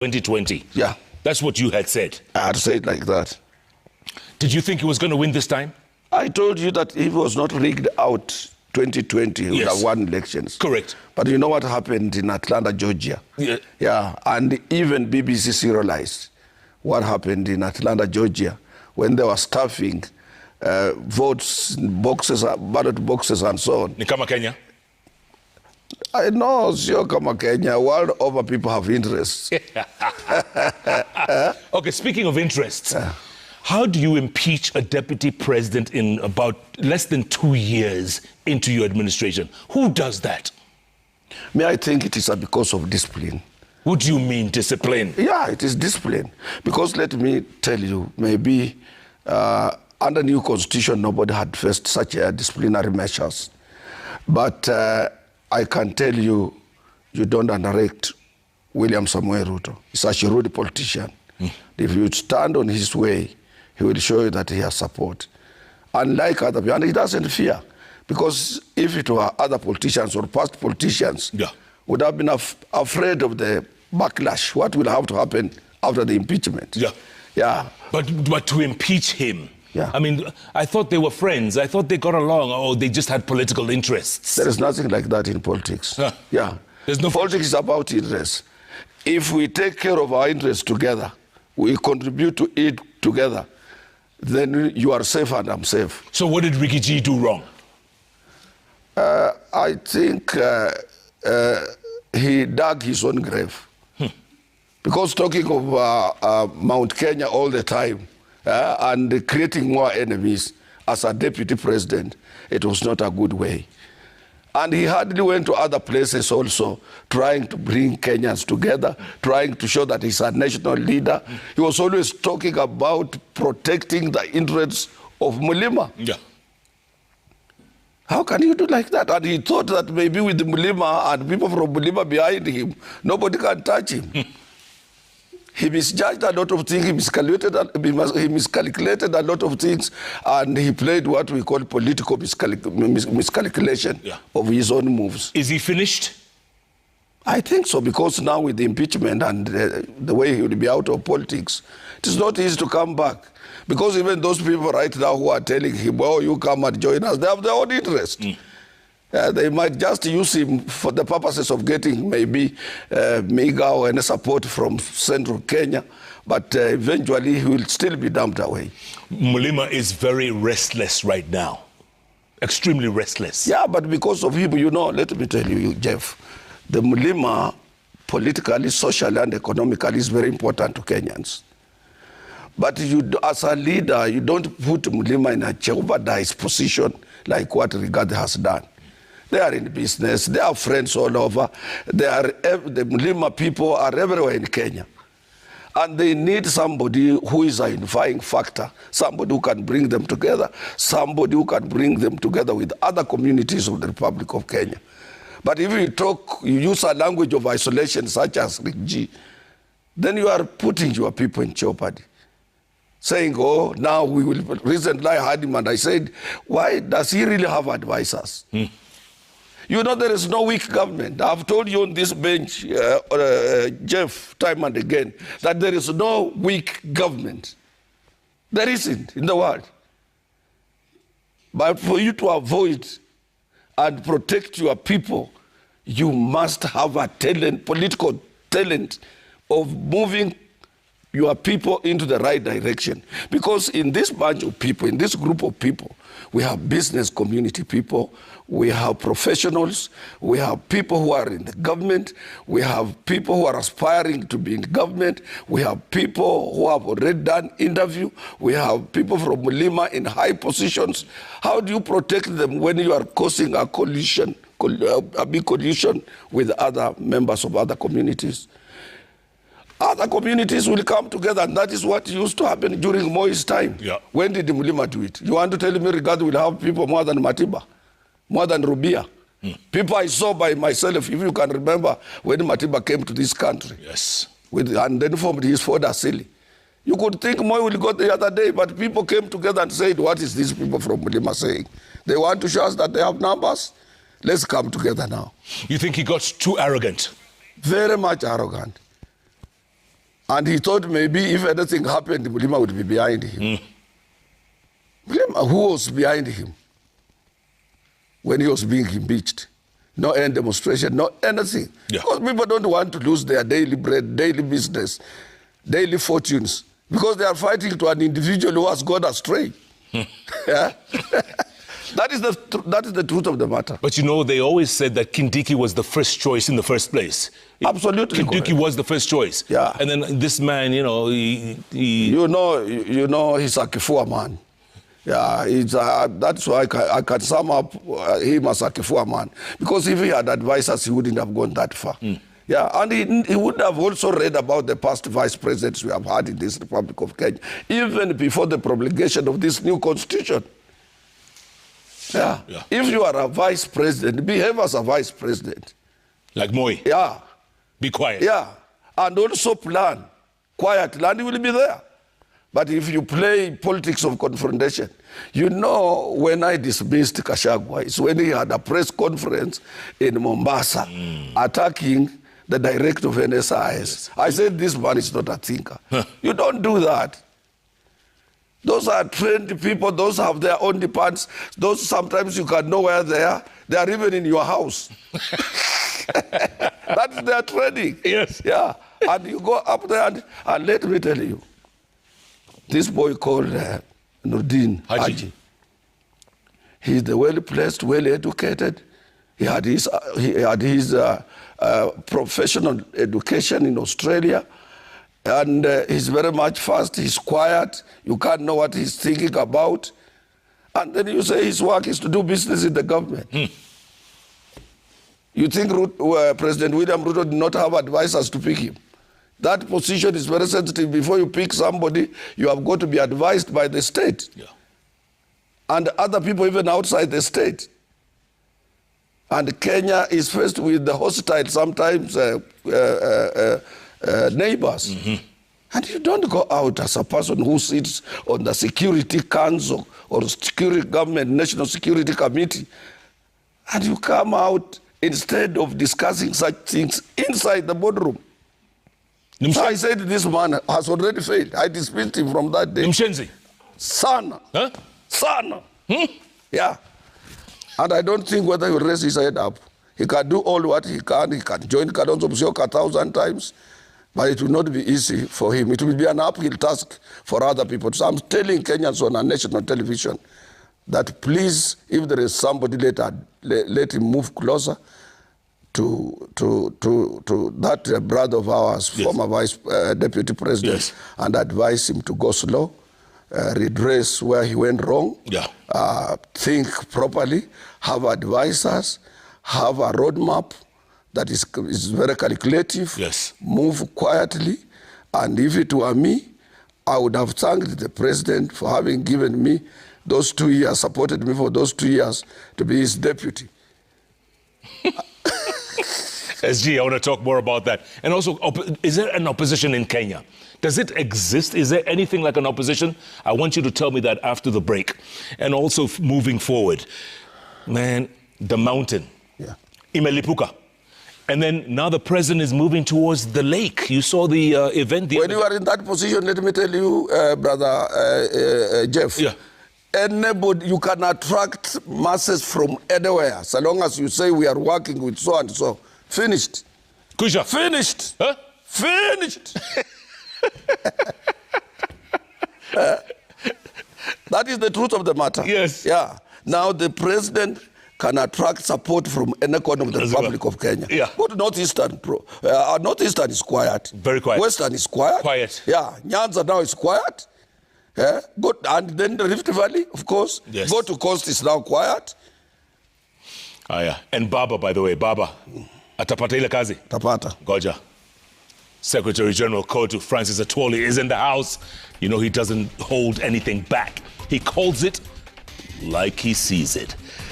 2020. Yeah. That's what you had said. I had said like that. Did you think he was going to win this time? I told you that if it was not rigged out 2020, he would have won elections. Correct. But you know what happened in Atlanta, Georgia? Yeah. Yeah, and even BBC serialized what happened in Atlanta, Georgia, when they were stuffing votes boxes, ballot boxes and so on. Ni kama Kenya? I know, sio kama Kenya. World over, people have interests. Okay, speaking of interests, how do you impeach a deputy president in about less than 2 years into your administration? Who does that? I think it is because of discipline. What do you mean, discipline? Yeah, it is discipline. Because let me tell you, maybe under new constitution, nobody had faced such disciplinary measures. But I can tell you, you don't underrate William Samuel Ruto. He's such a rude politician. If you stand on his way, he will show you that he has support. Unlike other people, and he doesn't fear. Because if it were other politicians or past politicians, would have been afraid of the backlash, what will have to happen after the impeachment. Yeah. But to impeach him, yeah. I mean, I thought they were friends. I thought they got along, or they just had political interests. There is nothing like that in politics. Yeah. There's no politics is about interests. If we take care of our interests together, we contribute to it together, then you are safe and I'm safe. So what did Rigathi do wrong? I think he dug his own grave. Because talking of Mount Kenya all the time and creating more enemies as a deputy president, it was not a good way. And he hardly went to other places also, trying to bring Kenyans together, trying to show that he's a national leader. He was always talking about protecting the interests of Mulima. Yeah. How can you do like that? And he thought that maybe with Mulima and people from Mulima behind him, nobody can touch him. He misjudged a lot of things, he miscalculated a lot of things, and he played what we call political miscalculation of his own moves. Is he finished? I think so, because now with the impeachment and the way he will be out of politics, it is not easy to come back. Because even those people right now who are telling him, oh, you come and join us, they have their own interest. They might just use him for the purposes of getting maybe meager or any support from central Kenya, but eventually he will still be dumped away. Mulima is very restless right now, extremely restless. Yeah, but because of him, you know, let me tell you, Jeff, the Mulima politically, socially, and economically is very important to Kenyans. But you, as a leader, you don't put Mulima in a jeopardized position like what Rigathi has done. They are in business. They are friends all over. The Mulima people are everywhere in Kenya. And they need somebody who is a unifying factor, somebody who can bring them together, somebody who can bring them together with other communities of the Republic of Kenya. But if you use a language of isolation such as Rigathi, then you are putting your people in jeopardy. Saying, oh, now we will, recently I heard him and I said, why does he really have advisors? You know, there is no weak government. I've told you on this bench, Jeff, time and again, that there is no weak government. There isn't in the world. But for you to avoid and protect your people, you must have a talent, political talent of moving your people into the right direction. Because in this bunch of people, in this group of people, we have business community people, we have professionals, we have people who are in the government, we have people who are aspiring to be in government, we have people who have already done interview, we have people from Mulima in high positions. How do you protect them when you are causing a collision, a big collision with other members of other communities? Other communities will come together, and that is what used to happen during Moi's time. When did Mulima do it? You want to tell me Rigathi will have people more than Matiba, more than Rubia? People I saw by myself, if you can remember, when Matiba came to this country. Yes. And then formed his Ford Asili. You could think Moi will go the other day, but people came together and said, what is these people from Mulima saying? They want to show us that they have numbers? Let's come together now. You think he got too arrogant? Very much arrogant. And he thought maybe if anything happened, Mulima would be behind him. Mulima, who was behind him when he was being impeached? No end demonstration, no anything. Yeah. Because people don't want to lose their daily bread, daily business, daily fortunes, because they are fighting to an individual who has gone astray. Yeah? That is the truth of the matter. But you know, they always said that Kindiki was the first choice in the first place. Absolutely Kindiki correct. was the first choice. Yeah. And then this man, you know, he You know, he's a Kifua man. Yeah, that's why I can sum up him as a Kifua man. Because if he had advisors, he wouldn't have gone that far. Yeah, and he would have also read about the past vice presidents we have had in this Republic of Kenya, even before the promulgation of this new constitution. Yeah. If you are a vice president, behave as a vice president. Like Moi. Yeah. Be quiet. Yeah. And also plan quietly, and he will be there. But if you play politics of confrontation, you know, when I dismissed Gachagua, it's when he had a press conference in Mombasa attacking the director of NSIS. Yes. I said, this man is not a thinker. You don't do that. Those are trained people. Those have their own departments. Those sometimes you can know where they are. They are even in your house. That's their training. Yes. Yeah. And you go up there and let me tell you, this boy called Nurdin Haji. He's the well-placed, well-educated. He had his professional education in Australia. And he's very much fast, he's quiet, you can't know what he's thinking about. And then you say his work is to do business in the government. You think President William Ruto did not have advisors to pick him? That position is very sensitive. Before you pick somebody, you have got to be advised by the state. Yeah. And other people even outside the state. And Kenya is faced with the hostile, sometimes neighbors. And you don't go out as a person who sits on the Security Council or National Security Committee, and you come out instead of discussing such things inside the boardroom. So I said this man has already failed. I dismissed him from that day. SHENZI Sana. Huh? Sana. Yeah. And I don't think whether he will raise his head up. He can do all what he can. He can join Kalonzo Musyoka 1,000 times. But it will not be easy for him. It will be an uphill task for other people. So I'm telling Kenyans on a national television that please, if there is somebody, let him move closer to that brother of ours, yes, former vice deputy president, yes, and advise him to go slow, redress where he went wrong, yeah, think properly, have advisors, have a roadmap that is very calculative, yes, move quietly. And if it were me, I would have thanked the president for having given me those 2 years, supported me for those 2 years to be his deputy. SG, I want to talk more about that. And also, is there an opposition in Kenya? Does it exist? Is there anything like an opposition? I want you to tell me that after the break. And also, moving forward, man, the mountain, yeah, Imelipuka. And then now the president is moving towards the lake. You saw the event. When you are in that position, let me tell you, brother Jeff, yeah, anybody, you can attract masses from anywhere, so long as you say we are working with so and so. Finished. Kusha. Finished. Huh? Finished. That is the truth of the matter. Yes. Yeah. Now the president can attract support from any corner of the Republic of Kenya. Yeah. But Northeastern is quiet. Very quiet. Western is quiet. Quiet. Yeah. Nyanza now is quiet. Yeah. Go, and then the Rift Valley, of course. Yes. Go to Coast is now quiet. Ah, yeah. And Baba, by the way, Baba. Atapata ile kazi? Tapata. Goja. Secretary General Kotu Francis Atwoli is in the house. You know, he doesn't hold anything back. He calls it like he sees it.